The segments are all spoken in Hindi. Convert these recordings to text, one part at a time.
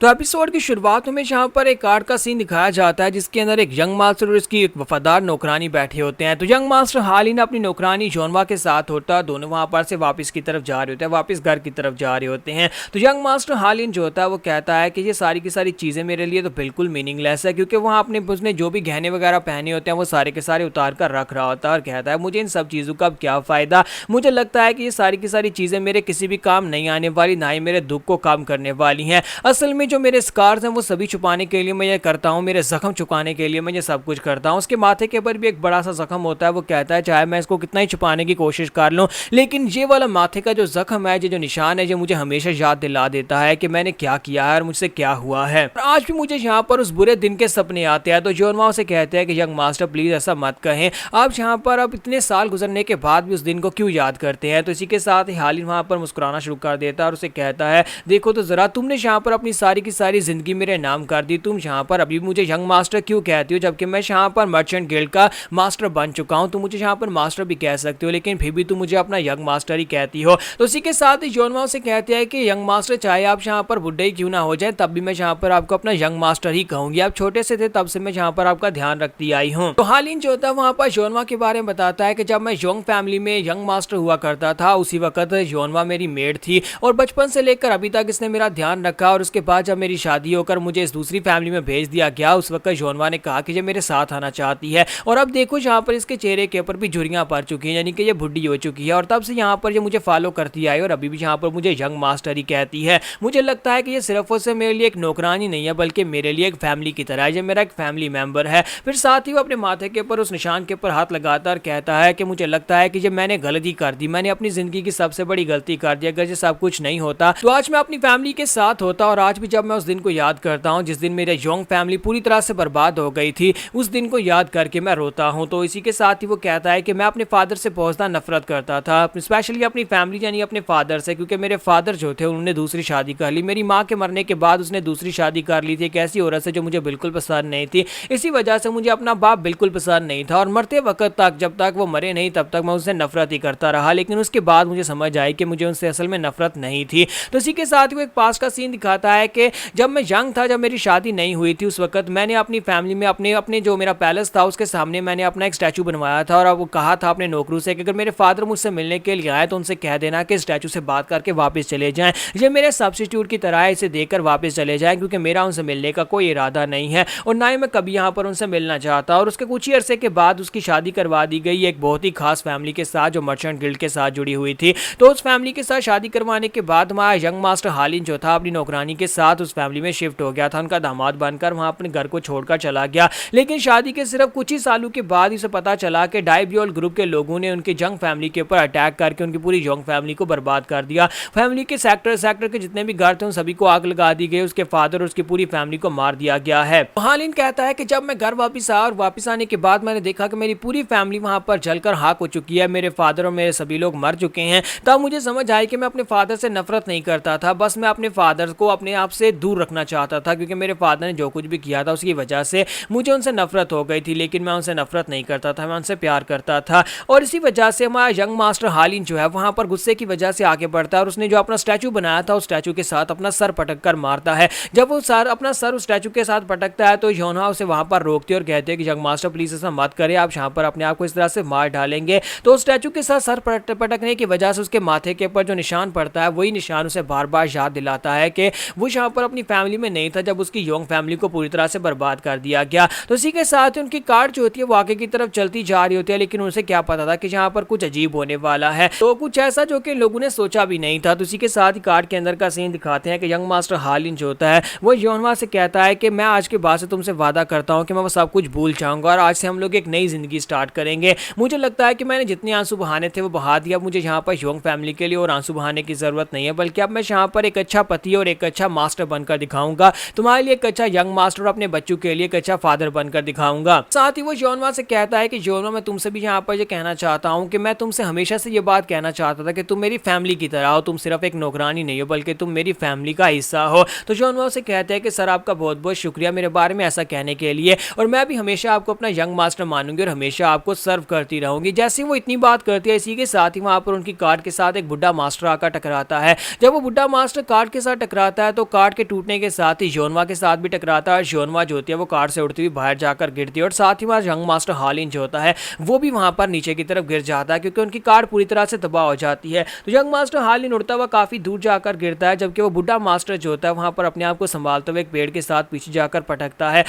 तो एपिसोड की शुरुआत में जहाँ पर एक कार का सीन दिखाया जाता है जिसके अंदर एक यंग मास्टर और उसकी एक वफादार नौकरानी बैठे होते हैं। तो यंग मास्टर हाल ही ने अपनी नौकरानी जॉनवा के साथ होता है, दोनों वहाँ पर से वापस की तरफ जा रहे होते हैं, वापस घर की तरफ जा रहे होते हैं। तो यंग मास्टर हाल ही जो होता है वो कहता है कि ये सारी की सारी चीज़ें मेरे लिए तो बिल्कुल मीनिंगलेस है, क्योंकि वहाँ अपने उसने जो भी गहने वगैरह पहने होते हैं वो सारे के सारे उतार कर रख रहा होता है और कहता है मुझे इन सब चीज़ों का अब क्या फ़ायदा। मुझे लगता है कि ये सारी की सारी चीज़ें मेरे किसी भी काम नहीं आने वाली, ना ही मेरे दुख को कम करने वाली हैं। असल में जो मेरे स्कार्स हैं वो सभी छुपाने के लिए मैं ये करता हूँ, मेरे जख्म छुपाने के लिए मैं ये सब कुछ करता हूँ। उसके माथे के ऊपर भी एक बड़ा सा जख्म होता है। वो कहता है चाहे मैं इसको कितना ही छुपाने की कोशिश कर लूँ, लेकिन ये वाला माथे का जो जख्म है, ये जो निशान है, ये मुझे हमेशा याद दिला देता है कि मैंने क्या किया है और मुझसे क्या हुआ है। आज भी मुझे यहाँ पर उस बुरे दिन के सपने आते हैं। तो जॉनवा उसे कहते हैं कि यंग मास्टर प्लीज ऐसा मत कहें, आप यहाँ पर अब इतने साल गुजरने के बाद भी उस दिन को क्यों याद करते हैं। तो इसी के साथ ही हाल ही वहाँ पर मुस्कुराना शुरू कर देता है और उसे कहता है देखो तो जरा, तुमने यहाँ पर अपनी सारी की सारी जिंदगी मेरे नाम कर दी, तुम यहाँ पर अभी मुझे यंग मास्टर क्यों कहती हो, जबकि मैं यहाँ पर मर्चेंट गिल्ड का मास्टर बन चुका हूँ। तुम मुझे यहाँ पर मास्टर भी कह सकते हो, लेकिन फिर भी तुम मुझे अपना यंग मास्टर ही कहती हो। तो इसी के साथ ही जॉनवा से कहते हैं कि यंग मास्टर चाहे आप यहाँ पर बुढ़े ही क्यों ना हो जाए, तब भी मैं यहाँ पर आपको अपना यंग मास्टर ही कहूंगी। आप छोटे से थे तब से मैं यहाँ पर आपका ध्यान रखती आई हूँ। तो हाल ही जो होता है वहाँ पर जॉनवा के बारे में बताता है कि जब मैं यंग फैमिली में यंग मास्टर हुआ करता था, उसी वक्त जॉनवा मेरी मेड थी और बचपन से लेकर अभी तक इसने मेरा ध्यान रखा। और उसके बाद जब मेरी शादी होकर मुझे इस दूसरी फैमिली में भेज दिया गया, उस वक्त जॉनवा ने कहा कि ये मेरे साथ आना चाहती है। और अब देखो यहाँ पर इसके चेहरे के ऊपर भी झुर्रियां पड़ चुकी हैं, यानी कि ये बुढ़ी हो चुकी है। और तब से यहाँ पर ये मुझे फॉलो करती आई और अभी भी यहाँ पर मुझे यंग मास्टर ही कहती है। मुझे लगता है कि ये सिर्फ और सिर्फ मेरे लिए एक नौकरानी नहीं है, बल्कि मेरे लिए एक फैमिली की तरह है, ये मेरा एक फैमिली मेंबर है। फिर साथ ही वो अपने माथे के ऊपर उस निशान के ऊपर हाथ लगाता और कहता है कि मुझे लगता है कि ये मैंने गलती कर दी, मैंने अपनी जिंदगी की सबसे बड़ी गलती कर दी। अगर ये सब कुछ नहीं होता तो आज मैं अपनी फैमिली के साथ होता। और आज भी जब मैं उस दिन को याद करता हूँ जिस दिन मेरे यंग फैमिली पूरी तरह से बर्बाद हो गई थी, उस दिन को याद करके मैं रोता हूँ। तो इसी के साथ ही वो कहता है कि मैं अपने फादर से बहुत ज़्यादा नफरत करता था, स्पेशली अपनी फैमिली यानी अपने फादर से, क्योंकि मेरे फादर जो थे उन्होंने दूसरी शादी कर ली। मेरी माँ के मरने के बाद उसने दूसरी शादी कर ली थी एक ऐसी औरत से जो मुझे बिल्कुल पसंद नहीं थी। इसी वजह से मुझे अपना बाप बिल्कुल पसंद नहीं था और मरते वक्त तक, जब तक वो मरे नहीं तब तक मैं उससे नफरत ही करता रहा। लेकिन उसके बाद मुझे समझ आई कि मुझे उनसे असल में नफरत नहीं थी। तो इसी के साथ ही वो एक पास का सीन दिखाता है कि जब मैं यंग था, जब मेरी शादी नहीं हुई थी, उस वक्त मैंने अपनी फैमिली में अपने अपने जो मेरा पैलेस था उसके सामने मैंने अपना एक स्टैचू बनवाया था। और अब वो कहा था अपने नौकरों से कि अगर मेरे फादर मुझसे मिलने के लिए आए तो उनसे कह देना कि स्टैचू से बात करके वापस चले जाएं, ये मेरे सब्स्टिट्यूट की तरह है, इसे देकर वापस चले जाएं, क्योंकि मेरा उनसे मिलने का कोई इरादा नहीं है और ना ही मैं कभी यहाँ पर उनसे मिलना चाहता। और उसके कुछ ही अरसे के बाद उसकी शादी करवा दी गई एक बहुत ही खास फैमिली के साथ जो मर्चेंट गिल्ड के साथ जुड़ी हुई थी। तो उस फैमिली के साथ शादी करवाने के बाद हमारा यंग मास्टर हालिन जो था अपनी नौकरानी के साथ उस फैमिली में शिफ्ट हो गया था, उनका दामाद बनकर वहां अपने घर को छोड़कर चला गया। लेकिन शादी के सिर्फ कुछ ही सालों के बाद इसे पता चला कि डाइबियोल ग्रुप के लोगों ने उनकी यंग फैमिली के ऊपर अटैक करके उनकी पूरी यंग फैमिली को बर्बाद कर दिया। फैमिली के सेक्टर के जितने भी घर थे उन सभी को आग लगा दी गई, उसके फादर और उसकी पूरी फैमिली को मार दिया गया है। हालिन कहता है कि जब मैं घर वापस आया और वापस आने के बाद मैंने देखा कि मेरी पूरी फैमिली वहां पर जलकर खाक हो चुकी है, मेरे फादर और मेरे सभी लोग मर चुके हैं। तब मुझे समझ आई कि मैं अपने फादर से नफरत नहीं करता था, बस मैं अपने फादर को अपने आप से दूर रखना चाहता था, क्योंकि मेरे फादर ने जो कुछ भी किया था उसकी वजह से मुझे उनसे नफरत हो गई थी। लेकिन मैं उनसे नफरत नहीं करता था, मैं उनसे प्यार करता था। और इसी वजह से हमारा यंग मास्टर हालिन जो है वहां पर गुस्से की वजह से आगे बढ़ता है और उसने जो अपना स्टैचू बनाया था उस स्टैचू के साथ अपना सर पटक कर मारता है। जब वो सर अपना सर उस स्टैचू के साथ पटकता है तो योना उसे वहां पर रोकते और कहते हैं कि यंग मास्टर प्लीज ऐसा मत करें, आप यहाँ पर अपने आप को इस तरह से मार डालेंगे। तो उस स्टैचू के साथ सर पटकने की वजह से उसके माथे के ऊपर जो निशान पड़ता है वही निशान उसे बार बार याद दिलाता है कि वो यहाँ पर अपनी फैमिली में नहीं था जब उसकी यंग फैमिली को पूरी तरह से बर्बाद कर दिया गया। तो इसी के साथ उनकी कार जो होती है वो आगे की तरफ चलती जा रही होती है, लेकिन उनसे क्या पता था कि यहाँ पर कुछ अजीब होने वाला है, तो कुछ ऐसा जो कि लोगों ने सोचा भी नहीं था। तो इसी के साथ ही कार के अंदर का सीन दिखाते हैं कि यंग मास्टर हालिन जो होता है वो योनवा से कहता है कि मैं आज के बाद से तुमसे वादा करता हूँ कि मैं वो सब कुछ भूल जाऊंगा और आज से हम लोग एक नई जिंदगी स्टार्ट करेंगे। मुझे लगता है कि मैंने जितने आंसू बहाने थे वो बहा दिया, मुझे यहाँ पर यंग फैमिली के लिए और आंसू बहाने की जरूरत नहीं है, बल्कि अब मैं यहाँ पर एक अच्छा पति और एक अच्छा मास्टर बनकर दिखाऊंगा, तुम्हारे लिए एक अच्छा यंग मास्टर और अपने बच्चों के लिए एक अच्छा फादर बनकर दिखाऊंगा। साथ ही वो योनवा से कहता है कि योनवा मैं तुमसे भी यहाँ पर ये कहना चाहता हूँ कि मैं तुमसे हमेशा से ये बात कहना चाहता था कि तुम मेरी फैमिली की तरह हो, तुम सिर्फ एक नौकरानी नहीं हो बल्कि तुम मेरी फैमिली का हिस्सा हो। तो योनवा से कहते हैं कि सर आपका बहुत बहुत शुक्रिया मेरे बारे में ऐसा कहने के लिए, और मैं भी हमेशा आपको अपना यंग मास्टर मानूंगी और हमेशा आपको सर्व करती रहूंगी। जैसे वो इतनी बात करती है इसी के साथ ही वहां पर उनकी कार के साथ एक बुढ़ा मास्टर आकर टकराता है। जब वो बुढ़ा मास्टर कार के साथ टकराता है तो कार कार्ड के टूटने के साथ ही जोनवा के साथ भी टकराता है और जोनवा जो होती है वो कार्ड से उड़ती हुई बाहर जाकर गिरती है और साथ ही वहाँ यंग मास्टर हालिन जो होता है वो भी वहाँ पर नीचे की तरफ गिर जाता है क्योंकि उनकी कार्ड पूरी तरह से तबाह हो जाती है। तो यंग मास्टर हालिन उड़ता हुआ काफी दूर जाकर गिरता है, जबकि वो बुढ़ा मास्टर जो होता है वहाँ पर अपने आप को संभालते हुए एक पेड़ के साथ पीछे जाकर पटकता है।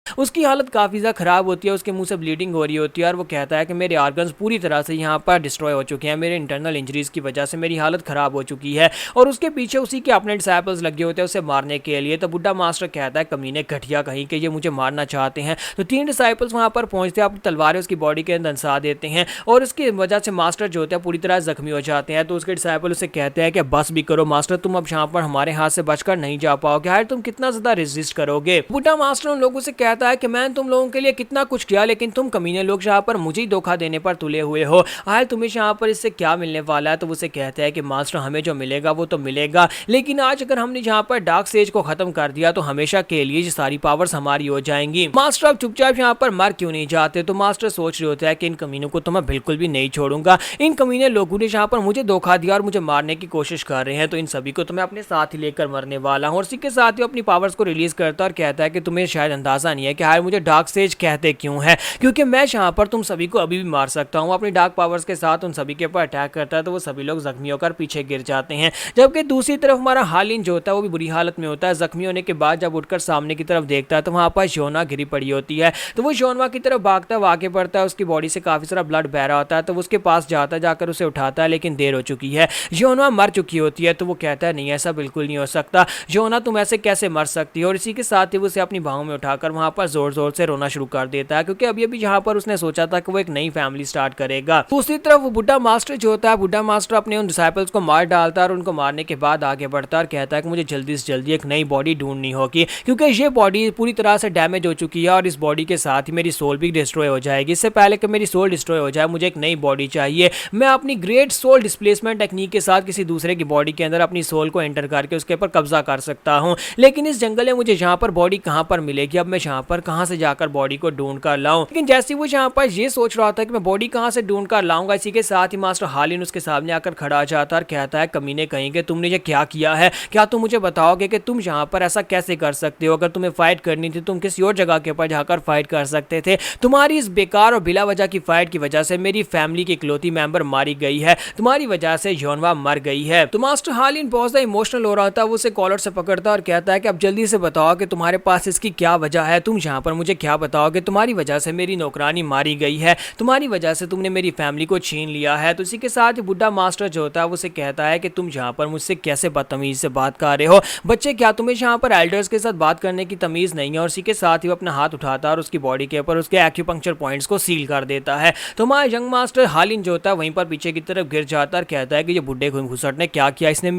उसकी हालत काफ़ी ज़्यादा ख़राब होती है, उसके मुंह से ब्लीडिंग हो रही होती है और वो कहता है कि मेरे ऑर्गन्स पूरी तरह से यहाँ पर डिस्ट्रॉय हो चुके हैं, मेरे इंटरनल इंजरीज़ की वजह से मेरी हालत ख़राब हो चुकी है। और उसके पीछे उसी के अपने डिसाइपल्स लगे होते हैं उसे मारने के लिए। तो बुढ़ा मास्टर कहता है कमीने घटिया कहीं कि ये मुझे मारना चाहते हैं। तो 3 डिसाइपल्स वहाँ पर पहुँचते हैं, अपनी तलवारें उसकी बॉडी के अंदर धंसा देते हैं और इसकी वजह से मास्टर जो होता है पूरी तरह जख्मी हो जाते हैं। तो उसके डिसाइपल उसे कहते हैं कि बस भी करो मास्टर, तुम अब यहाँ पर हमारे हाथ से बचकर नहीं जा पाओगे, यार तुम कितना ज़्यादा रेजिस्ट करोगे। बुढ़ा मास्टर उन लोगों से कहता है कि मैं तुम लोगों के लिए कितना कुछ किया, लेकिन तुम कमीने लोग यहाँ पर मुझे ही धोखा देने पर तुले हुए हो। आए तुम्हें यहाँ पर इससे क्या मिलने वाला है। तो उसे कहते हैं कि मास्टर हमें जो मिलेगा वो तो मिलेगा, लेकिन आज अगर हमने यहाँ पर डार्क सेज को खत्म कर दिया तो हमेशा के लिए सारी पावर्स हमारी हो जाएंगी। मास्टर अब चुपचाप यहाँ पर मर क्यों नहीं जाते। तो मास्टर सोच रहे होता है कि इन कमीनों को तो मैं बिल्कुल भी नहीं छोड़ूंगा, इन कमीने लोगों ने यहाँ पर मुझे धोखा दिया और मुझे मारने की कोशिश कर रहे हैं, तो इन सभी को तो मैं अपने साथ ही लेकर मरने वाला हूँ। और इसी के साथ ही अपनी पावर्स को रिलीज करता और कहता है कि तुम्हें शायद अंदाजा नहीं है कि यार मुझे डार्क सेज कहते क्यों है, क्योंकि मैं यहाँ पर तुम सभी को अभी भी मार सकता हूँ। अपनी डार्क पावर्स के साथ उन सभी के ऊपर अटैक करता है तो वो सभी लोग जख्मी होकर पीछे गिर जाते हैं। जबकि दूसरी तरफ हमारा हालिन जो होता है वो भी बुरी हालत में होता है। जख्मी होने के बाद जब उठकर सामने की तरफ देखता है तो वहाँ पर योना गिरी पड़ी होती है। तो वो योनवा की तरफ भागता है, आगे बढ़ता है, उसकी बॉडी से काफी सारा ब्लड बह रहा होता है। तो वो उसके पास जाता है, जाकर उसे उठाता है, लेकिन देर हो चुकी है, योनवा मर चुकी होती है। तो वो कहता है नहीं ऐसा बिल्कुल नहीं हो सकता, योना तुम ऐसे कैसे मर सकती हो। और इसी के साथ ही वो उसे अपनी बाहों में उठाकर वहाँ पर जोर जोर से रोना शुरू कर देता है, क्योंकि अभी अभी यहाँ पर उसने सोचा था कि वो एक नई फैमिली स्टार्ट करेगा। दूसरी तरफ वो बुढ़ा मास्टर जो होता है, बुढ़ा मास्टर अपने उन डिसाइपल्स को मार डालता है और उनको मारने के बाद आगे बढ़ता है और कहता है कि मुझे जल्दी से जल्दी एक नई बॉडी ढूंढनी होगी, क्योंकि ये बॉडी पूरी तरह से डैमेज हो चुकी है और इस बॉडी के साथ ही मेरी सोल भी डिस्ट्रॉय हो जाएगी। इससे पहले कि मेरी सोल डिस्ट्रॉय हो जाए मुझे एक नई बॉडी चाहिए। मैं अपनी ग्रेट सोल डिस्प्लेसमेंट टेक्निक के साथ किसी दूसरे की बॉडी के अंदर अपनी सोल को एंटर करके उसके ऊपर कब्जा कर सकता हूँ, लेकिन इस जंगल में मुझे यहाँ पर बॉडी कहाँ पर मिलेगी। अब मैं यहाँ पर कहाँ से जाकर बॉडी को ढूंढ कर लाऊं। लेकिन जैसे वो यहाँ पर ये सोच रहा था कि मैं बॉडी कहाँ से ढूंढ कर लाऊंगा, इसी के साथ ही मास्टर हालिन उसके सामने आकर खड़ा आ जाता है और कहता है कमीने कहेंगे तुमने ये क्या किया है, क्या तुम मुझे बताओगे कि तुम यहाँ पर ऐसा कैसे कर सकते हो। अगर तुम्हें फाइट करनी थी तुम किसी और जगह के ऊपर जाकर फाइट कर सकते थे। तुम्हारी इस बेकार और बिला वजह की फाइट की वजह से मेरी फैमिली की इकलौती मेंबर मारी गई है, तुम्हारी वजह से योनवा मर गई है। तो मास्टर हालिन बहुत ज्यादा इमोशनल हो रहा था, वो उसे कॉलर से पकड़ता और कहता है कि अब जल्दी से बताओ कि तुम्हारे पास इसकी क्या वजह है, तुम यहाँ पर मुझे क्या बताओगे, तुम्हारी वजह से मेरी नौकरानी मारी गई है, तुम्हारी वजह से तुमने मेरी फैमिली को छीन लिया है। तो इसी के साथ बुढ़ा मास्टर जो होता है वो उसे कहता है कि तुम यहाँ पर मुझसे कैसे बदतमीज से बात कर रहे हो, बच्चे क्या तुम्हें यहाँ पर एल्डर्स के साथ बात करने की तमीज नहीं है। और इसी के साथ ही वो अपना हाथ उठाता है और उसकी बॉडी के ऊपर उसके एक्यूपंक्चर पॉइंट्स को सील कर देता है। तो हमारा यंग मास्टर हालिन जो होता है वहीं पर पीछे की तरफ गिर जाता है और कहता है कि ये बुढ़े घुसट ने क्या किया, इसने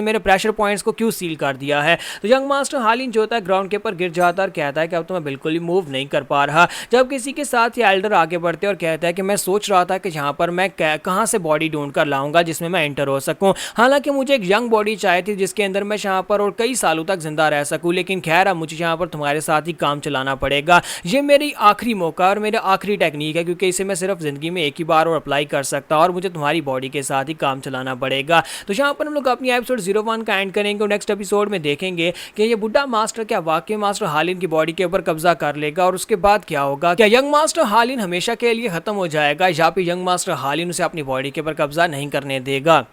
मेरे प्रेशर पॉइंट्स को क्यों सील कर दिया है। तो यंग मास्टर हालिन जो होता है ग्राउंड के ऊपर गिर जाता है और कहता है कि अब तो मैं बिल्कुल भी मूव नहीं कर पा रहा। जब किसी के साथ ही एल्डर आगे बढ़ते और कहता है कि मैं सोच रहा था कि यहाँ पर मैं कहाँ से बॉडी ढूंढ कर लाऊंगा जिसमें मैं एंटर हो सकूं। हालांकि मुझे एक यंग बॉडी चाहिए थी जिसके अंदर मैं यहाँ पर और कई सालों तक जिंदा रह सकूं, लेकिन खैर अब मुझे यहाँ पर तुम्हारे साथ ही काम चलाना पड़ेगा। ये मेरी आखिरी मौका और मेरा आखिरी टेक्निक है, क्योंकि इसे मैं सिर्फ जिंदगी में एक ही बार और अप्लाई कर सकता और मुझे तुम्हारी बॉडी के साथ ही काम चलाना पड़ेगा। तो यहाँ पर हम लोग अपनी एपिसोड 01 का एंड करेंगे और नेक्स्ट एपिसोड में देखेंगे कि ये बुढ़ा मास्टर क्या वाकई मास्टर हालिन की बॉडी के ऊपर कब्जा कर लेगा और उसके बाद क्या होगा। क्या यंग मास्टर हालिन हमेशा के लिए खत्म हो जाएगा या फिर यंग मास्टर हालिन उसे अपनी बॉडी के ऊपर कब्जा नहीं करने देगा।